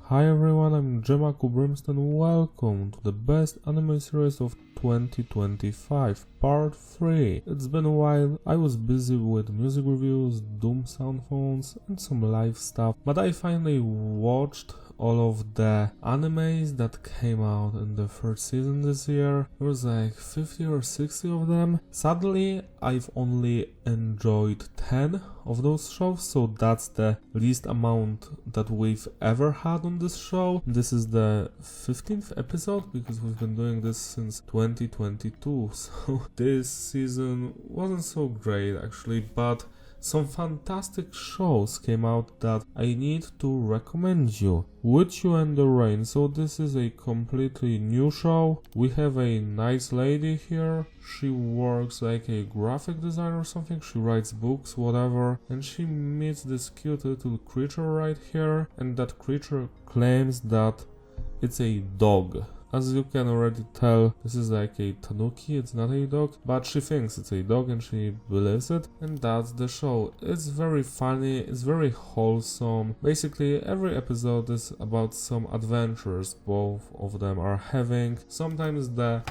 Hi everyone, I'm Jemaku Brimstone. Welcome to the best anime series of 2025, part 3. It's been a while, I was busy with music reviews, Doom sound phones and some live stuff, but I finally watched all of the animes that came out in the third season this year. There was like 50 or 60 of them. Sadly, I've only enjoyed 10 of those shows, so that's the least amount that we've ever had on this show. This is the 15th episode because we've been doing this since 2022, so this season wasn't so great actually, but some fantastic shows came out that I need to recommend you. With You and the Rain. So this is a completely new show. We have a nice lady here. She works like a graphic designer or something. She writes books, whatever. And she meets this cute little creature right here. And that creature claims that it's a dog. As you can already tell, this is like a tanuki, it's not a dog, but she thinks it's a dog and she believes it, and that's the show. It's very funny, it's very wholesome. Basically, every episode is about some adventures both of them are having. Sometimes the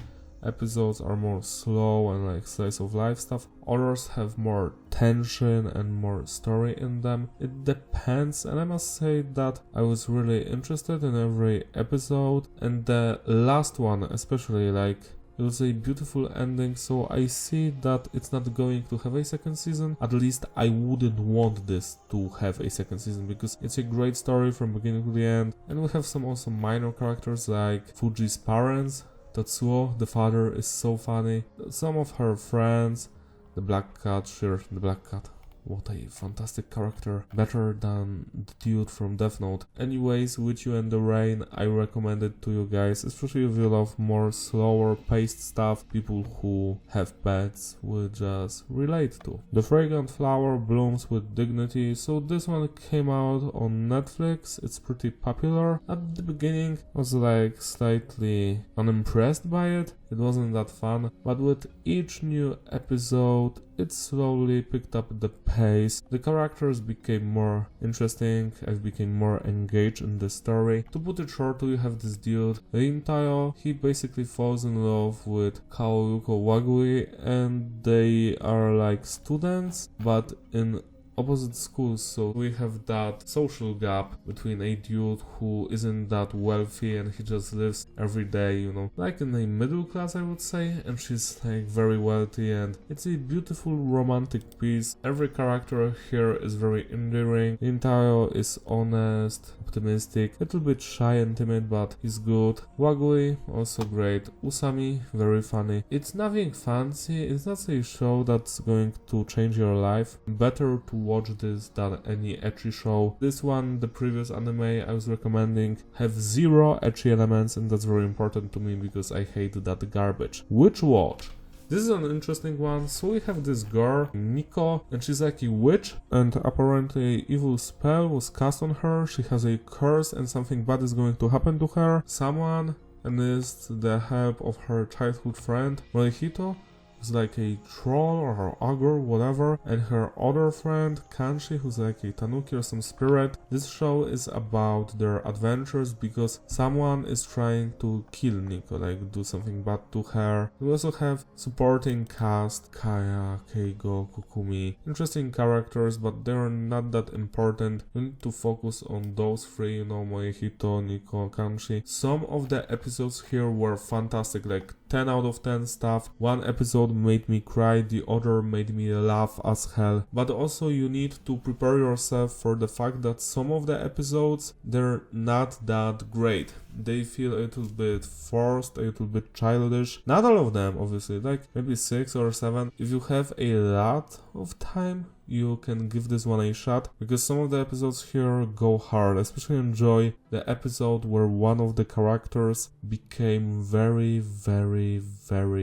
episodes are more slow and like slice of life stuff. Others have more tension and more story in them. It depends, and I must say that I was really interested in every episode, and the last one especially, like, it was a beautiful ending, so I see that it's not going to have a second season. At least I wouldn't want this to have a second season because it's a great story from beginning to the end, and we have some also minor characters like Fuji's parents. Tatsuo, the father, is so funny. Some of her friends, the black cat, sure, the black cat. What a fantastic character. Better than the dude from Death Note. Anyways, With You and the Rain, I recommend it to you guys, especially if you love more slower paced stuff. People who have pets will just relate to. The fragrant flower blooms with dignity. So this one came out on Netflix. It's pretty popular. At the beginning, I was like slightly unimpressed by it. It wasn't that fun, but with each new episode, it slowly picked up the pace. The characters became more interesting, I became more engaged in the story. To put it short, you have this dude, Rintayo. He basically falls in love with Kaoyuko Wagui, and they are like students, but in opposite schools, so we have that social gap between a dude who isn't that wealthy and he just lives every day, you know, like in a middle class I would say, and she's like very wealthy, and it's a beautiful romantic piece. Every character here is very endearing. Rintayo is honest, optimistic, a little bit shy and timid, but he's good. Wagui, also great. Usami, very funny. It's nothing fancy, it's not a show that's going to change your life. Better to watch this than any ecchi show. This one, the previous anime I was recommending, have zero ecchi elements, and that's very important to me because I hate that garbage. Witch Watch. This is an interesting one. So we have this girl, Miko, and she's like a witch, and apparently an evil spell was cast on her. She has a curse and something bad is going to happen to her. Someone enlists the help of her childhood friend, Morihito, who's like a troll or her ogre, whatever, and her other friend, Kanshi, who's like a tanuki or some spirit. This show is about their adventures because someone is trying to kill Nico, like do something bad to her. We also have supporting cast, Kaya, Keigo, Kukumi. Interesting characters, but they're not that important. We need to focus on those three, you know, Morihito, Nico, Kanshi. Some of the episodes here were fantastic, like 10 out of 10 stuff. One episode made me cry, the other made me laugh as hell. But also you need to prepare yourself for the fact that some of the episodes, they're not that great. They feel a little bit forced, a little bit childish. Not all of them, obviously, like maybe 6 or 7. If you have a lot of time, you can give this one a shot, because some of the episodes here go hard. Especially enjoy the episode where one of the characters became very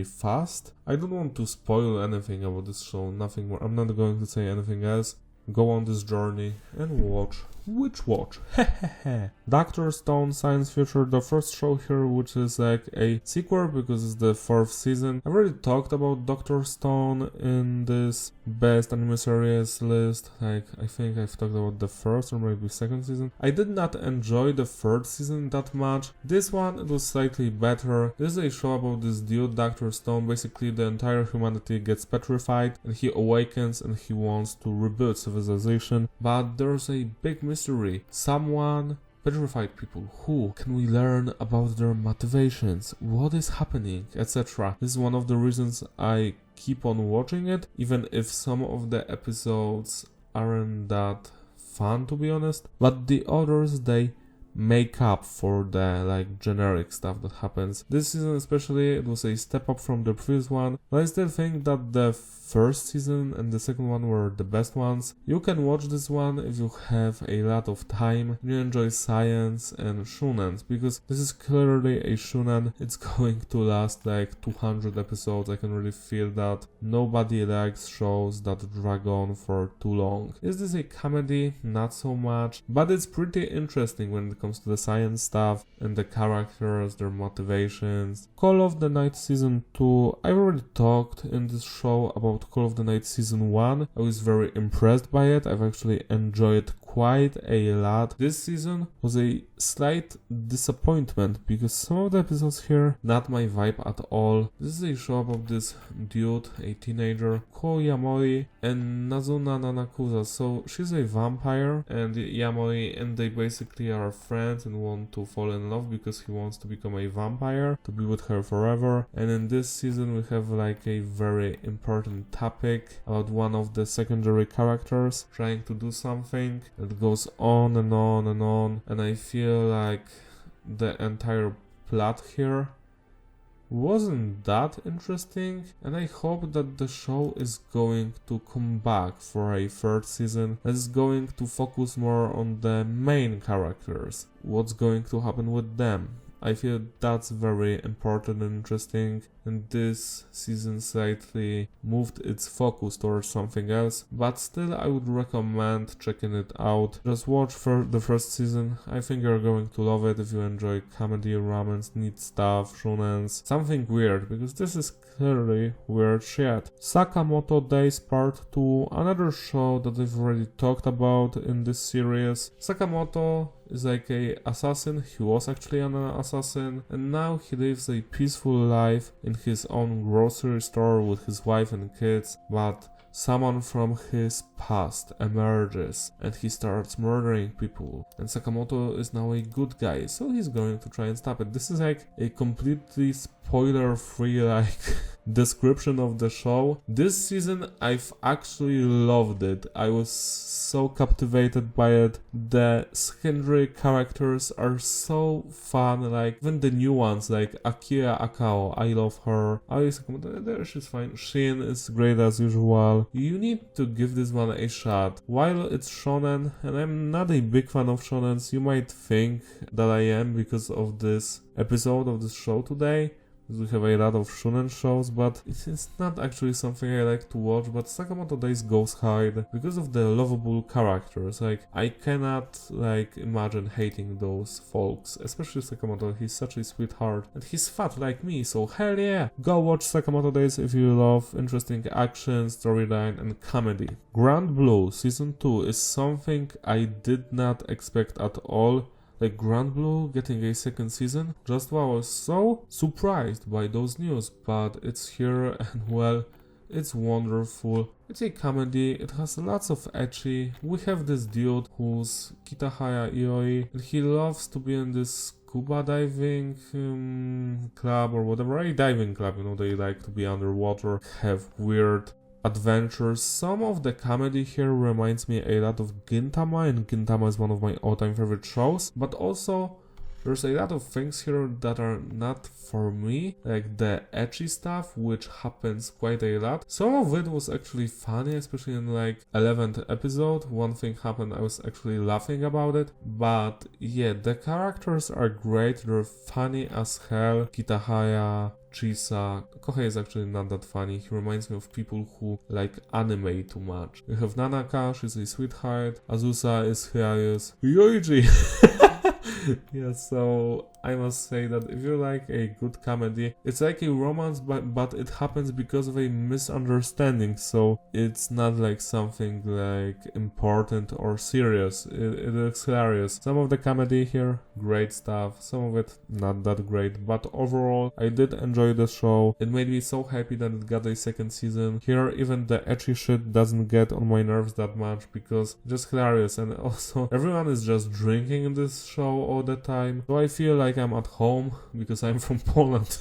fast. I don't want to spoil anything about this show, nothing more. I'm not going to say anything else. Go on this journey and watch. which watch? Dr. Stone Science Future, the first show here, which is like a sequel because it's the 4th season. I already talked about Dr. Stone in this best anime series list. Like, I think I've talked about the 1st or maybe 2nd season. I did not enjoy the 3rd season that much. This one, it was slightly better. This is a show about this dude, Dr. Stone. Basically, the entire humanity gets petrified and he awakens and he wants to rebuild civilization. But there's a big mystery. Someone petrified people. Who? Can we learn about their motivations? What is happening? Etc. This is one of the reasons I keep on watching it, even if some of the episodes aren't that fun, to be honest. But the others, they make up for the like generic stuff that happens. This season especially, it was a step up from the previous one, but I still think that the first season and the second one were the best ones. You can watch this one if you have a lot of time and you enjoy science and shonens, because this is clearly a shonen. It's going to last like 200 episodes. I can really feel that. Nobody likes shows that drag on for too long. Is this a comedy? Not so much, but it's pretty interesting when it comes to the science stuff and the characters, their motivations. Call of the Night Season 2, I already talked in this show about Call of the Night Season 1. I was very impressed by it. I've actually enjoyed quite a lot. This season was a slight disappointment because some of the episodes here, not my vibe at all. This is a show about this dude, a teenager, Ko Yamori and Nazuna Nanakusa. So she's a vampire and Yamori, and they basically are friends and want to fall in love because he wants to become a vampire, to be with her forever. And in this season we have like a very important topic about one of the secondary characters trying to do something. It goes on and on and on, and I feel like the entire plot here wasn't that interesting, and I hope that the show is going to come back for a 3rd season that is going to focus more on the main characters, what's going to happen with them. I feel that's very important and interesting, and this season slightly moved its focus towards something else, but still I would recommend checking it out. Just watch for the 1st season. I think you're going to love it if you enjoy comedy, romance, neat stuff, shonens, something weird, because this is clearly weird shit. Sakamoto Days Part 2, another show that I've already talked about in this series. Sakamoto is like a assassin. He was actually an assassin, and now he lives a peaceful life in his own grocery store with his wife and kids, but someone from his past emerges and he starts murdering people, and Sakamoto is now a good guy, so he's going to try and stop it. This is like a completely spoiler-free like description of the show. This season I've actually loved it. I was so captivated by it. The secondary characters are so fun, like even the new ones like Akira Akao, I love her. Ai Sakamoto, there she's fine. Shin is great as usual. You need to give this one a shot. While it's shonen, and I'm not a big fan of shonens, you might think that I am because of this episode of this show today. We have a lot of shonen shows, but it's not actually something I like to watch. But Sakamoto Days goes hard because of the lovable characters. Like, I cannot like imagine hating those folks, especially Sakamoto. He's such a sweetheart and he's fat like me, so hell yeah, go watch Sakamoto Days if you love interesting action, storyline and comedy. Grand Blue Season 2 is something I did not expect at all. Like Grand Blue getting a 2nd season, just wow, I was so surprised by those news, but it's here and well, it's wonderful. It's a comedy, it has lots of ecchi. We have this dude who's Kitahaya Ioi, and he loves to be in this scuba diving club or whatever, a diving club, you know, they like to be underwater, have weird adventures. Some of the comedy here reminds me a lot of Gintama, and Gintama is one of my all-time favorite shows, but also there's a lot of things here that are not for me, like the ecchi stuff, which happens quite a lot. Some of it was actually funny, especially in like 11th episode. One thing happened, I was actually laughing about it, but yeah, the characters are great, they're funny as hell. Kitahaya, Chisa. Kohei is actually not that funny. He reminds me of people who like anime too much. We have Nanaka, she's a sweetheart. Azusa is hilarious. Yoichi! Yeah, so I must say that if you like a good comedy, it's like a romance, but it happens because of a misunderstanding, so it's not like something like important or serious. It is hilarious. Some of the comedy here, great stuff, some of it not that great, but overall I did enjoy the show. It made me so happy that it got a second season. Here even the ecchi shit doesn't get on my nerves that much because it's just hilarious, and also everyone is just drinking in this show all the time, so I feel like I'm at home because I'm from Poland.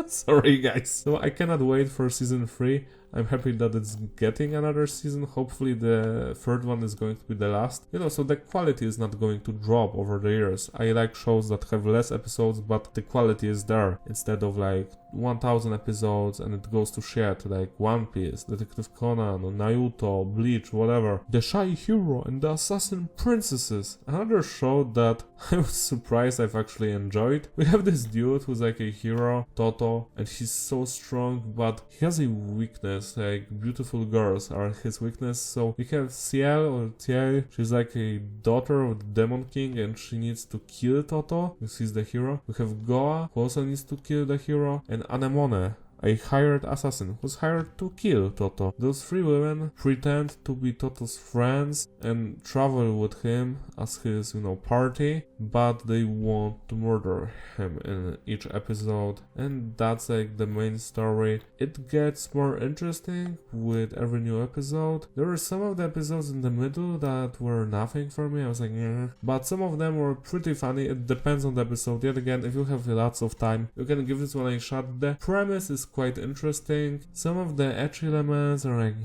Sorry guys. So I cannot wait for season 3. I'm happy that it's getting another season. Hopefully the third one is going to be the last. You know, so the quality is not going to drop over the years. I like shows that have less episodes, but the quality is there. Instead of like 1000 episodes and it goes to shit, like One Piece, Detective Conan, Naruto, Bleach, whatever. The Shy Hero and the Assassin Princesses. Another show that I was surprised I've actually enjoyed. We have this dude who's like a hero, Toto, and he's so strong, but he has a weakness. Like beautiful girls are his weakness. So we have Ciel or Tiel. She's like a daughter of the Demon King and she needs to kill Toto because he's the hero. We have Goa who also needs to kill the hero, and Anemone, a hired assassin who's hired to kill Toto. Those three women pretend to be Toto's friends and travel with him as his, party, but they want to murder him in each episode, and that's like the main story. It gets more interesting with every new episode. There were some of the episodes in the middle that were nothing for me. I was like, but some of them were pretty funny. It depends on the episode. Yet again, if you have lots of time, you can give this one a shot. The premise is quite interesting. Some of the ecchi elements are like,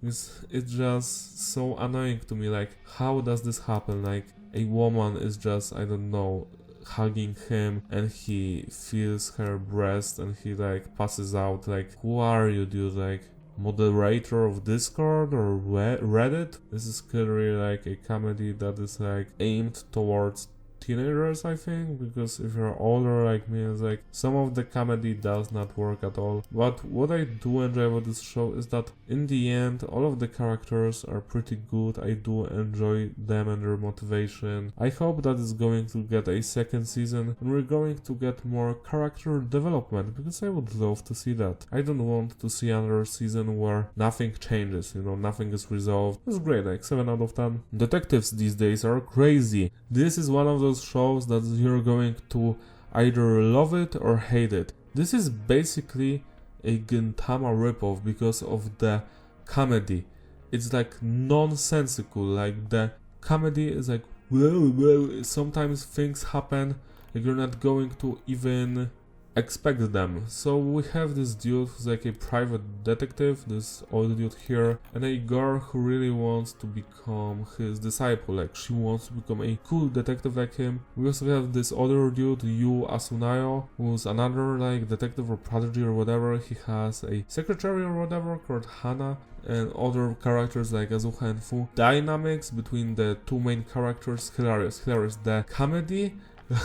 it's just so annoying to me. Like, how does this happen? Like, a woman is just, I don't know, hugging him and he feels her breast and he like passes out. Like, who are you, dude? Like, moderator of Discord or Reddit? This is clearly like a comedy that is like aimed towards teenagers, I think, because if you're older like me, it's like some of the comedy does not work at all. But what I do enjoy about this show is that in the end all of the characters are pretty good. I do enjoy them and their motivation. I hope that it's going to get a second season and we're going to get more character development, because I would love to see that. I don't want to see another season where nothing changes, nothing is resolved. It's great, like 7 out of 10. Detectives these days are crazy. This is one of those shows that you're going to either love it or hate it. This is basically a Gintama ripoff because of the comedy. It's like nonsensical. Like, the comedy is like, well, sometimes things happen like you're not going to even expect them. So we have this dude who's like a private detective, this old dude here, and a girl who really wants to become his disciple. Like, she wants to become a cool detective like him. We also have this other dude, Yu Asunayo, who's another like detective or prodigy or whatever. He has a secretary or whatever called Hana, and other characters like Azuha and Fu. Dynamics between the two main characters, hilarious. The comedy,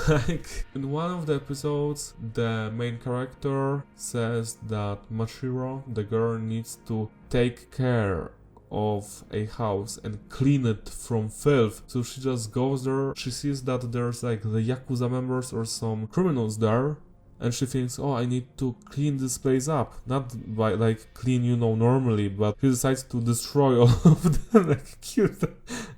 like, in one of the episodes, the main character says that Mashiro, the girl, needs to take care of a house and clean it from filth. So she just goes there, she sees that there's like the Yakuza members or some criminals there, and she thinks, oh, I need to clean this place up. Not by like clean, normally, but she decides to destroy all of them. Like, cute.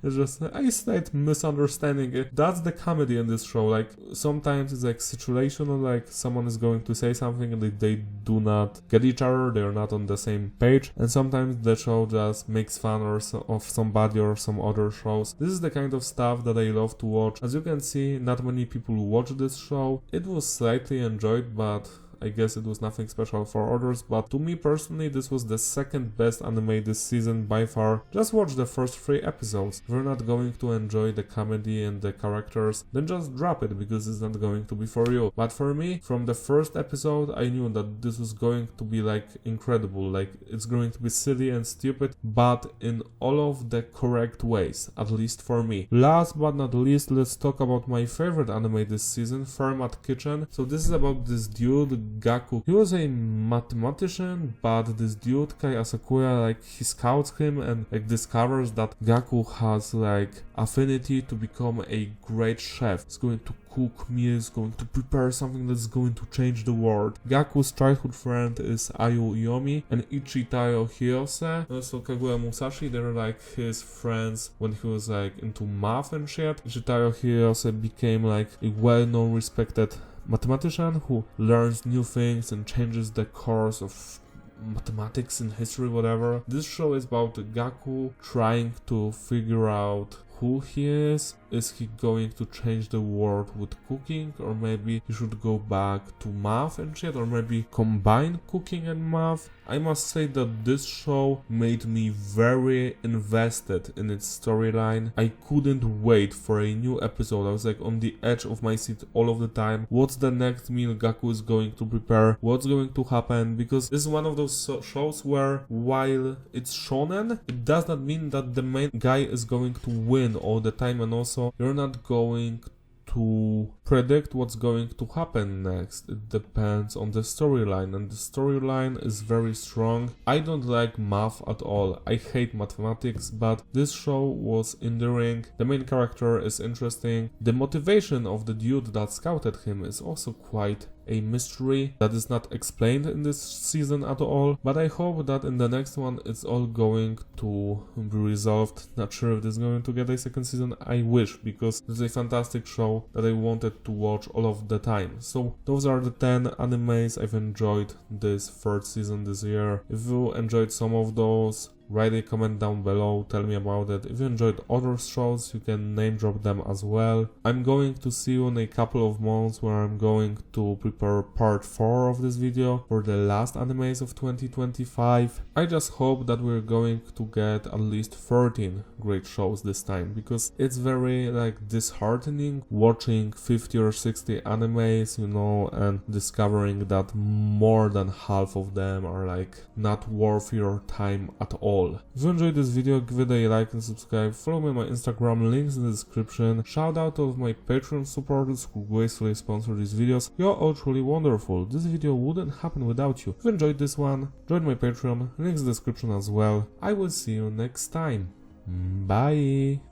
It's just a slight misunderstanding. That's the comedy in this show. Like, sometimes it's like situational, like someone is going to say something and they do not get each other, they're not on the same page. And sometimes the show just makes fun of somebody or some other shows. This is the kind of stuff that I love to watch. As you can see, not many people watch this show. It was slightly enjoyed, but I guess it was nothing special for others. But to me personally, this was the second best anime this season by far. Just watch the first 3 episodes. If you're not going to enjoy the comedy and the characters, then just drop it, because it's not going to be for you. But for me, from the first episode, I knew that this was going to be like incredible. Like, it's going to be silly and stupid, but in all of the correct ways, at least for me. Last but not least, let's talk about my favorite anime this season, Fermat Kitchen. So this is about this dude Gaku. He was a mathematician, but this dude Kai Asakura, like, he scouts him and like discovers that Gaku has like affinity to become a great chef. He's going to cook meals, going to prepare something that's going to change the world. Gaku's childhood friend is Ayu Yomi and Ichitaro Hirose, also Kaguya Musashi. They're like his friends when he was like into math and shit. Ichitaro Hirose became like a well-known, respected mathematician who learns new things and changes the course of mathematics and history, whatever. This show is about Gaku trying to figure out who he is. Is he going to change the world with cooking, or maybe he should go back to math and shit, or maybe combine cooking and math? I must say that this show made me very invested in its storyline. I couldn't wait for a new episode. I was like on the edge of my seat all of the time. What's the next meal Gaku is going to prepare? What's going to happen? Because this is one of those shows where while it's shonen, it does not mean that the main guy is going to win all the time, and also you're not going to predict what's going to happen next. It depends on the storyline, and the storyline is very strong. I don't like math at all. I hate mathematics, but this show was endearing. The main character is interesting. The motivation of the dude that scouted him is also quite a mystery that is not explained in this season at all, but I hope that in the next one it's all going to be resolved. Not sure if this is going to get a second season. I wish, because it's a fantastic show that I wanted to watch all of the time. So those are the 10 animes I've enjoyed this third season this year. If you enjoyed some of those, write a comment down below, tell me about it. If you enjoyed other shows, you can name drop them as well. I'm going to see you in a couple of months where I'm going to prepare part 4 of this video for the last animes of 2025. I just hope that we're going to get at least 13 great shows this time, because it's very like disheartening watching 50 or 60 animes, you know, and discovering that more than half of them are like not worth your time at all. If you enjoyed this video, give it a like and subscribe. Follow me on my Instagram, links in the description. Shout out to all of my Patreon supporters who gracefully sponsor these videos. You're all truly wonderful. This video wouldn't happen without you. If you enjoyed this one, join my Patreon, links in the description as well. I will see you next time. Bye!